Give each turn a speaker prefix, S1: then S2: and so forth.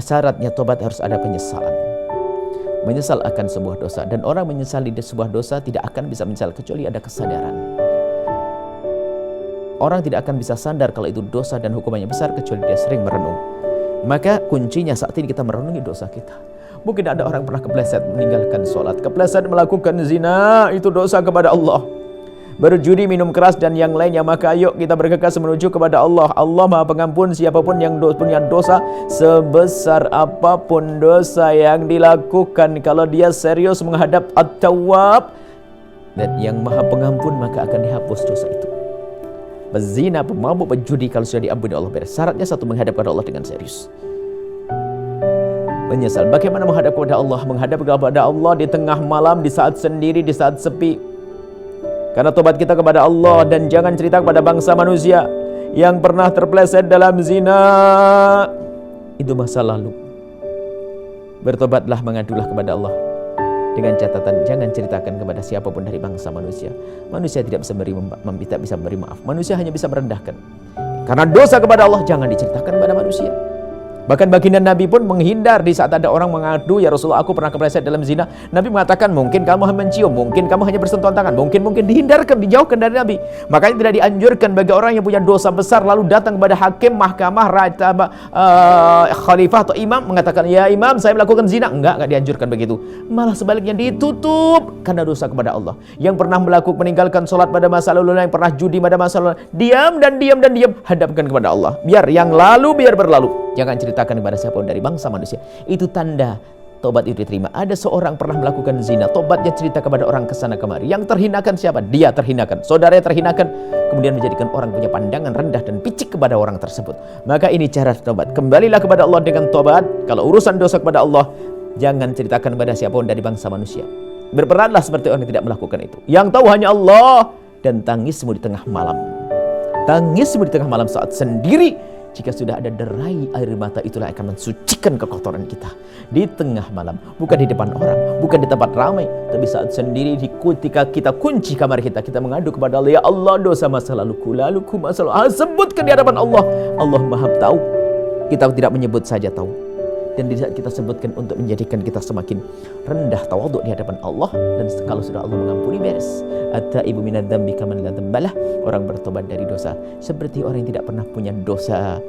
S1: syaratnya tobat harus ada penyesalan. Menyesal akan sebuah dosa, dan orang menyesali sebuah dosa tidak akan bisa menyesal kecuali ada kesadaran. Orang tidak akan bisa sadar kalau itu dosa dan hukumannya besar kecuali dia sering merenung. Maka kuncinya saat ini kita merenungi dosa kita. Mungkin ada orang pernah kepleset meninggalkan sholat, kepleset melakukan zina, itu dosa kepada Allah. Berjudi, minum keras, dan yang lainnya. Maka ayo kita bergegas menuju kepada Allah. Allah Maha Pengampun siapapun yang punya dosa, sebesar apapun dosa yang dilakukan, kalau dia serius menghadap At-Tawwab dan yang Maha Pengampun, maka akan dihapus dosa itu. Berzina, pemabuk, berjudi, kalau sudah diampuni Allah beres. Syaratnya satu, menghadap kepada Allah dengan serius. Menyesal. Bagaimana menghadap kepada Allah? Menghadap kepada Allah di tengah malam, di saat sendiri, di saat sepi. Karena tobat kita kepada Allah, dan jangan cerita kepada bangsa manusia yang pernah terpeleset dalam zina. Itu masa lalu. Bertobatlah, mengadulah kepada Allah. Dengan catatan, jangan ceritakan kepada siapapun dari bangsa manusia. Manusia tidak bisa memberi maaf. Manusia hanya bisa merendahkan. Karena dosa kepada Allah, jangan diceritakan kepada manusia. Bahkan baginda Nabi pun menghindar di saat ada orang mengadu, ya Rasulullah, aku pernah kepleset dalam zina. Nabi mengatakan, mungkin kamu hanya mencium, mungkin kamu hanya bersentuhan tangan, mungkin dihindarkan, dijauhkan dari Nabi. Makanya tidak dianjurkan bagi orang yang punya dosa besar lalu datang kepada hakim, mahkamah, khalifah atau imam mengatakan, ya imam, saya melakukan zina. Enggak dianjurkan begitu. Malah sebaliknya ditutup karena dosa kepada Allah. Yang pernah meninggalkan sholat pada masa lalu, yang pernah judi pada masa lalu, diam, hadapkan kepada Allah. Biar yang lalu biar berlalu. Jangan ceritakan kepada siapapun dari bangsa manusia. Itu tanda tobat itu diterima. Ada seorang pernah melakukan zina, tobatnya cerita kepada orang kesana kemari. Yang terhinakan siapa? Dia terhinakan, saudaranya terhinakan, kemudian menjadikan orang punya pandangan rendah dan picik kepada orang tersebut. Maka ini cara tobat. Kembalilah kepada Allah dengan tobat. Kalau urusan dosa kepada Allah, jangan ceritakan kepada siapapun dari bangsa manusia. Berperanlah seperti orang yang tidak melakukan itu. Yang tahu hanya Allah. Dan tangismu di tengah malam. Tangismu di tengah malam saat sendiri. Jika sudah ada derai air mata, itulah akan mensucikan kekotoran kita. Di tengah malam, bukan di depan orang, bukan di tempat ramai, tapi saat sendiri, ketika kita kunci kamar kita, kita mengadu kepada Allah, ya Allah, dosa masa laluku masa lalu. Sebutkan di hadapan Allah. Allah Maha tahu. Kita tidak menyebut saja tahu. Dan di saat kita sebutkan untuk menjadikan kita semakin rendah tawadhu di hadapan Allah, dan kalau sudah Allah mengampuni, beres. At-taibu minadz dzambi kaman la dzambalah. Orang bertobat dari dosa seperti orang yang tidak pernah punya dosa.